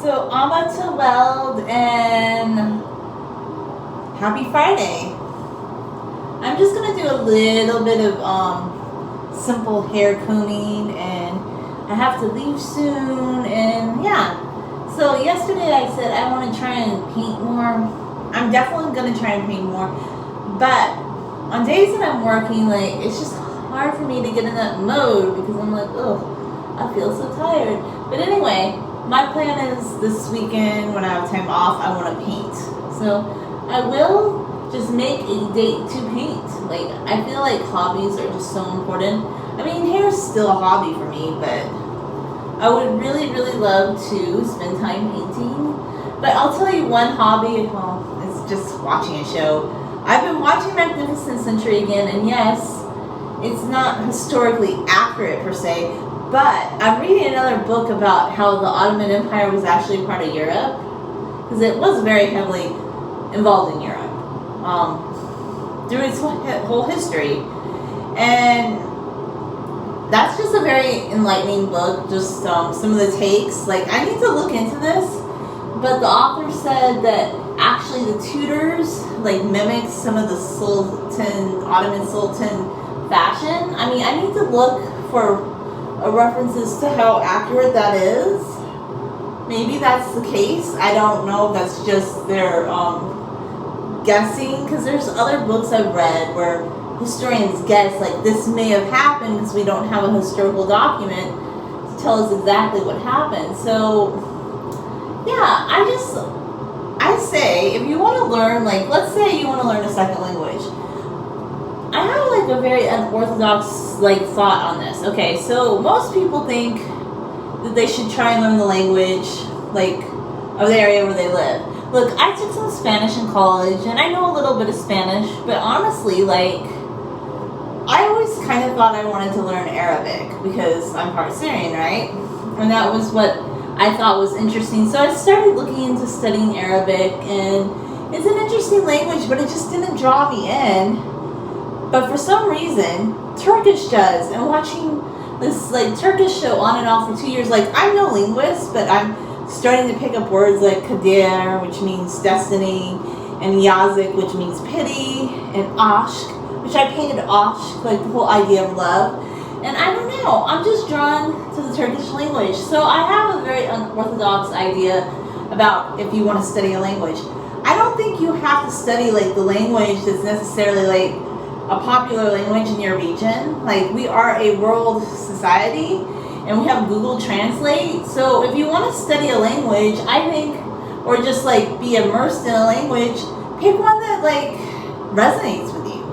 So Amma to Weld and happy Friday. I'm just gonna do a little bit of simple hair combing, and I have to leave soon, and yeah. So yesterday I said I want to try and paint more. I'm definitely gonna try and paint more, but on days that I'm working, like, it's just hard for me to get in that mode because I'm like, oh, I feel so tired. But anyway, my plan is this weekend when I have time off, I want to paint. So I will just make a date to paint. Like, I feel like hobbies are just so important. I mean, hair is still a hobby for me, but I would really, really love to spend time painting. But I'll tell you one hobby, well, it's just watching a show. I've been watching Magnificent Century again, and yes, it's not historically accurate per se, but I'm reading another book about how the Ottoman Empire was actually part of Europe, because it was very heavily involved in Europe through its whole history. And that's just a very enlightening book, just some of the takes. Like, I need to look into this, but the author said that actually the Tudors like mimicked some of the Ottoman Sultan fashion. I mean, I need to look for references to how accurate that is. Maybe that's the case. I don't know if that's just their guessing, because there's other books I've read where historians guess like this may have happened because we don't have a historical document to tell us exactly what happened. So yeah, I say if you want to learn, like, let's say you want to learn a second language. I have like a very unorthodox like thought on this. Okay, so most people think that they should try and learn the language like of the area where they live. Look, I took some Spanish in college and I know a little bit of Spanish, but honestly, like, I always kind of thought I wanted to learn Arabic because I'm part Syrian, right? And that was what I thought was interesting. So I started looking into studying Arabic, and it's an interesting language, but it just didn't draw me in. But for some reason, Turkish does. And watching this like Turkish show on and off for 2 years, like, I'm no linguist, but I'm starting to pick up words like kader, which means destiny, and yazik, which means pity, and ashk, which I painted ashk, like the whole idea of love. And I don't know, I'm just drawn to the Turkish language. So I have a very unorthodox idea about if you want to study a language. I don't think you have to study like the language that's necessarily like a popular language in your region. Like, we are a world society and we have Google Translate. So if you want to study a language, I think, or just like be immersed in a language, pick one that like resonates with you.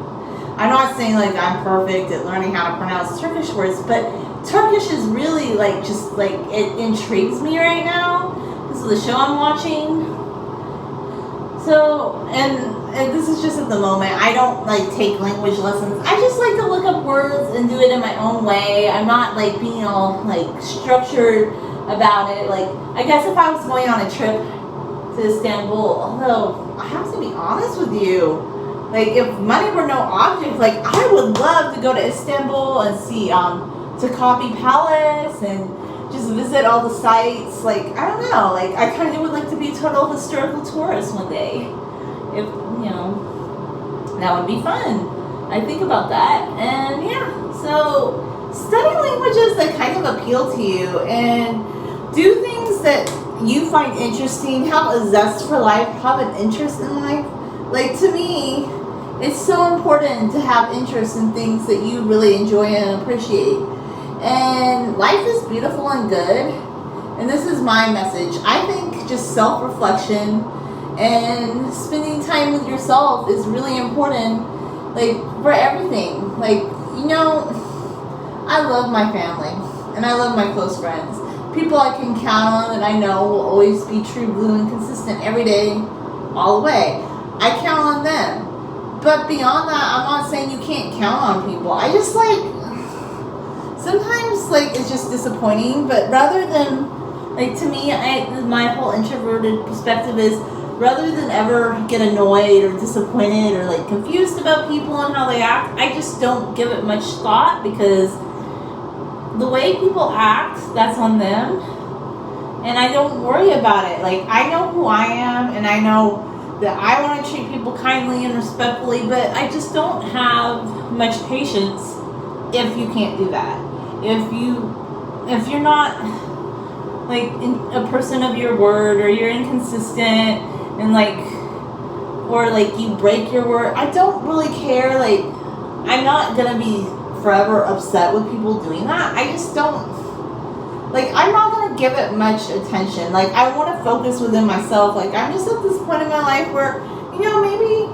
I'm not saying like I'm perfect at learning how to pronounce Turkish words, but Turkish is really like just like it intrigues me right now. This is the show I'm watching. So, and this is just at the moment. I don't like take language lessons. I just like to look up words and do it in my own way. I'm not like being all like structured about it. Like, I guess if I was going on a trip to Istanbul, although I have to be honest with you, like, if money were no object, like, I would love to go to Istanbul and see Topkapi Palace and just visit all the sites. Like, I don't know, like, I kind of would like to be a total historical tourist one day. If, you know, that would be fun. I think about that. And yeah, so study languages that kind of appeal to you and do things that you find interesting, have a zest for life, have an interest in life. Like, to me, it's so important to have interest in things that you really enjoy and appreciate. And life is beautiful and good. And this is my message. I think just self-reflection and spending time with yourself is really important, like, for everything. Like, you know, I love my family and I love my close friends. People I can count on that I know will always be true blue and consistent every day, all the way. I count on them. But beyond that, I'm not saying you can't count on people. I just like, sometimes like it's just disappointing, but rather than, like, to me, my whole introverted perspective is, rather than ever get annoyed or disappointed or like confused about people and how they act, I just don't give it much thought, because the way people act, that's on them. and I don't worry about it. Like, I know who I am, and I know that I want to treat people kindly and respectfully, but I just don't have much patience if you can't do that. If you're not like a person of your word, or you're inconsistent, and like, or like you break your word, I don't really care. Like, I'm not gonna be forever upset with people doing that. I just don't, like, I'm not gonna give it much attention. Like, I want to focus within myself. Like, I'm just at this point in my life where, maybe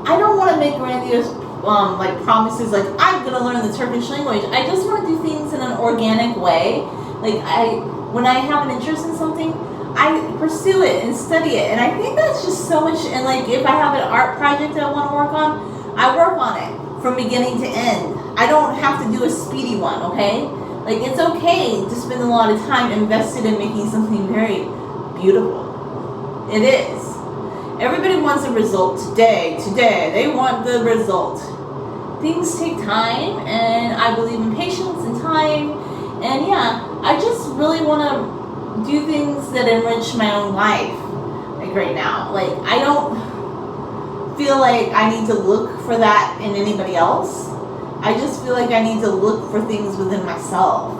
I don't want to make grandiose like promises. Like, I'm gonna learn the Turkish language. I just want to do things in an organic way. Like, when I have an interest in something, I pursue it and study it. And I think that's just so much. And like, if I have an art project I want to work on, I work on it from beginning to end. I don't have to do a speedy one, okay? Like, it's okay to spend a lot of time invested in making something very beautiful. It is. Everybody wants a result today. They want the result. Things take time, and I believe in patience and time. And yeah, I just really want to do things that enrich my own life. Like right now. Like, I don't feel like I need to look for that in anybody else. I just feel like I need to look for things within myself.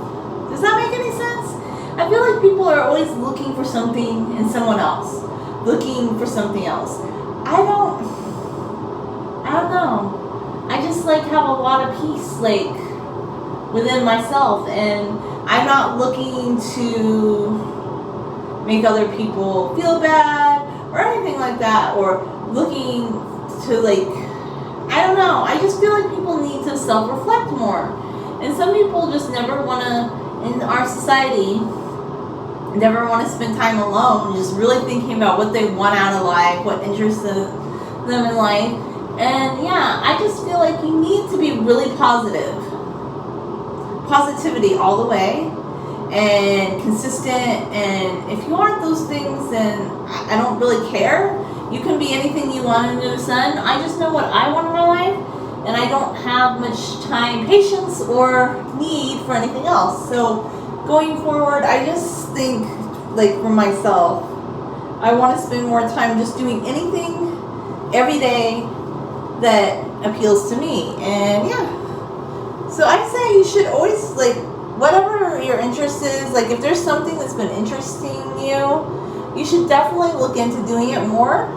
Does that make any sense? I feel like people are always looking for something in someone else. Looking for something else. I don't know. I just like have a lot of peace, like, within myself, and I'm not looking to make other people feel bad or anything like that, or looking to, like, I don't know. I just feel like people need to self-reflect more. And some people just never want to, in our society, never want to spend time alone, just really thinking about what they want out of life, what interests them in life. And yeah, I just feel like you need to be really positive. Positivity all the way, and consistent. And if you aren't those things, then I don't really care. You can be anything you want under the sun. I just know what I want in my life, and I don't have much time, patience, or need for anything else. So going forward, I just think, like, for myself, I want to spend more time just doing anything every day that appeals to me. And yeah, so I say you should always, like, whatever your interest is, like, if there's something that's been interesting you, you should definitely look into doing it more,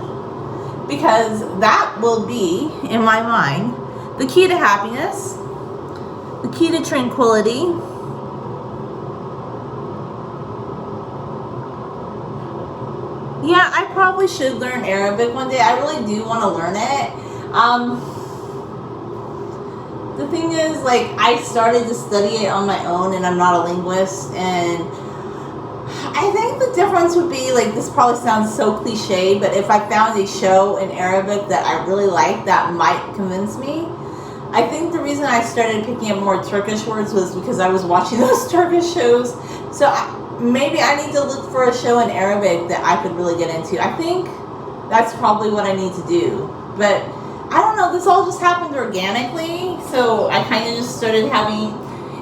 because that will be, in my mind, the key to happiness, the key to tranquility. Yeah, I probably should learn Arabic one day. I really do want to learn it. The thing is, like, I started to study it on my own, and I'm not a linguist, and I think the difference would be, like, this probably sounds so cliche, but if I found a show in Arabic that I really liked, that might convince me. I think the reason I started picking up more Turkish words was because I was watching those Turkish shows. So maybe I need to look for a show in Arabic that I could really get into. I think that's probably what I need to do. But I don't know, this all just happened organically, so I kind of just started having,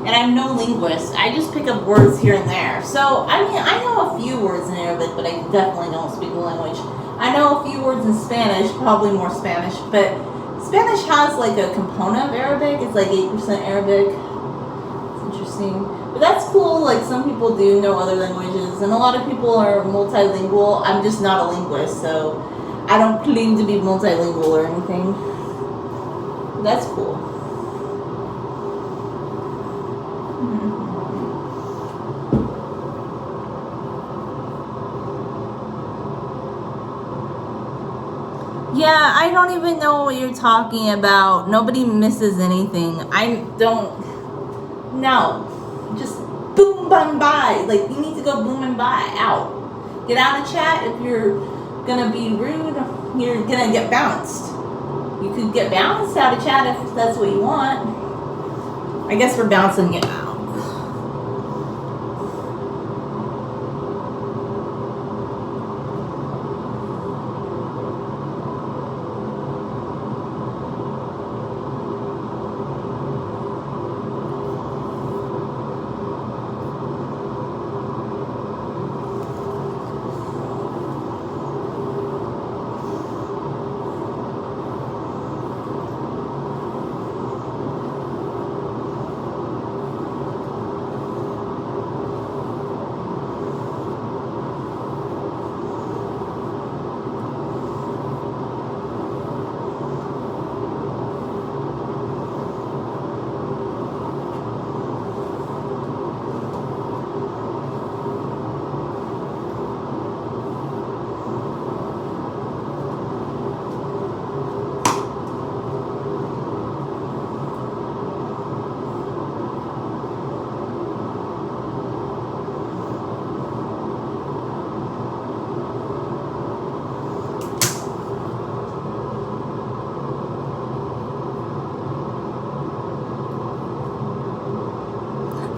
and I'm no linguist, I just pick up words here and there. So, I mean, I know a few words in Arabic, but I definitely don't speak the language. I know a few words in Spanish, probably more Spanish, but Spanish has, like, a component of Arabic. It's like 8% Arabic. It's interesting. But that's cool. Like, some people do know other languages, and a lot of people are multilingual. I'm just not a linguist, so I don't claim to be multilingual or anything. That's cool. Yeah, I don't even know what you're talking about. Nobody misses anything. I don't. No. Just boom, bang, bye. Like, you need to go boom and bye. Out. Get out of chat. If you're gonna be rude, you're gonna get bounced. You could get bounced out of chat if that's what you want. I guess we're bouncing it out.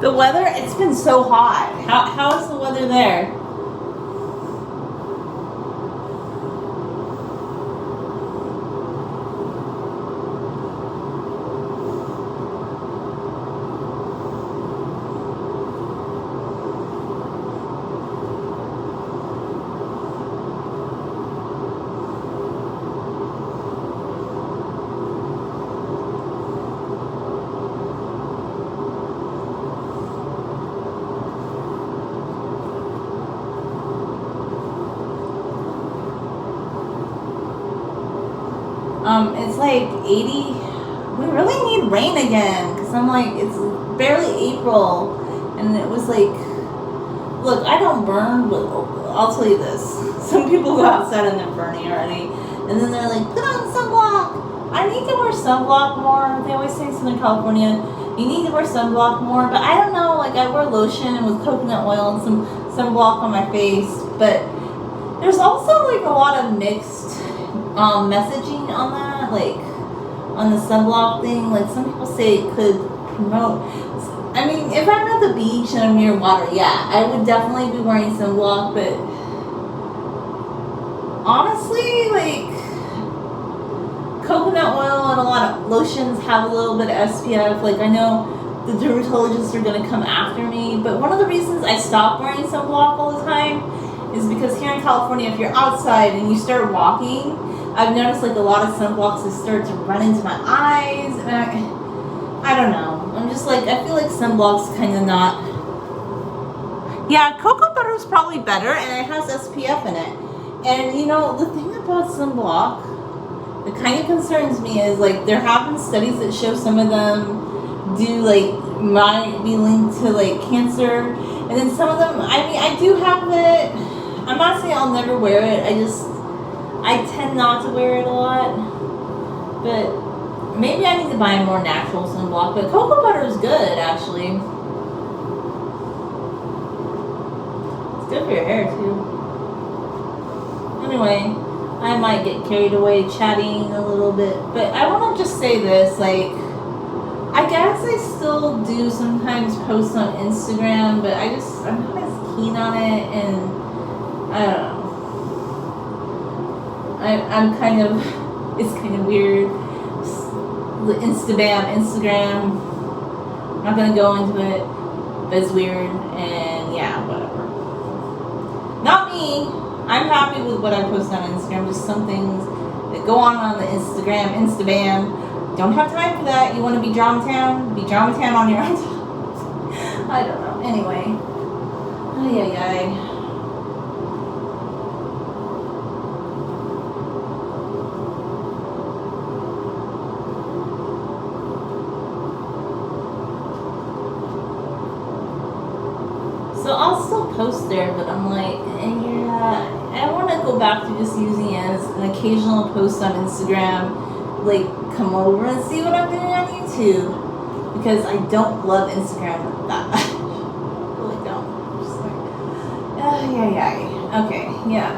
The weather, it's been so hot. How is the weather there? It's like 80. We really need rain again because I'm like, it's barely April, and it was like, look, I don't burn, but I'll tell you this: some people go outside and they're burning already, and then they're like, put on sunblock. I need to wear sunblock more. They always say in Southern California, you need to wear sunblock more, but I don't know. Like I wear lotion with coconut oil and some sunblock on my face, but there's also like a lot of mixed messaging on that, like on the sunblock thing. Like some people say it could promote. I mean, if I'm at the beach and I'm near water, yeah, I would definitely be wearing sunblock. But honestly, like coconut oil and a lot of lotions have a little bit of SPF. Like I know the dermatologists are gonna come after me, but one of the reasons I stopped wearing sunblock all the time is because here in California, if you're outside and you start walking, I've noticed like a lot of sunblocks have started to run into my eyes, and I don't know. I'm just like, I feel like sunblock's kind of not. Yeah, cocoa butter is probably better, and it has SPF in it. And you know, the thing about sunblock that kind of concerns me is like there have been studies that show some of them do like might be linked to like cancer, and then some of them. I mean, I do have it. I'm not saying I'll never wear it. I tend not to wear it a lot, but maybe I need to buy a more natural sunblock. But cocoa butter is good, actually. It's good for your hair too. Anyway, I might get carried away chatting a little bit, but I want to just say this, like, I guess I still do sometimes post on Instagram, but I'm not as keen on it, and I don't know. I'm kind of, it's kind of weird. Instagram. I'm not gonna go into it, but it's weird, and yeah, whatever. Not me. I'm happy with what I post on Instagram. Just some things that go on the Instagram. Don't have time for that. You want to be Dramatown? Be Dramatown on your own time. I don't know. Anyway. Ay. So I'll still post there, but I'm like, yeah, I want to go back to just using it as an occasional post on Instagram. Like, come over and see what I'm doing on YouTube. Because I don't love Instagram that much. I really don't. I'm just like, yeah. Okay, yeah.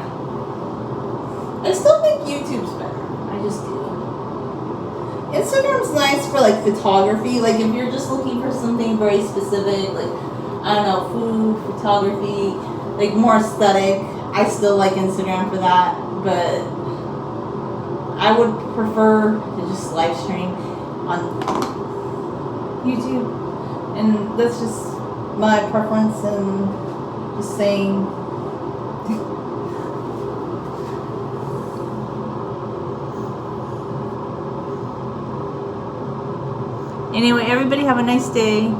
I still think YouTube's better. I just do. Instagram's nice for like photography. Like if you're just looking for something very specific, like I don't know, food, photography, like more aesthetic. I still like Instagram for that, but I would prefer to just live stream on YouTube, and that's just my preference, and just saying. Anyway, everybody have a nice day.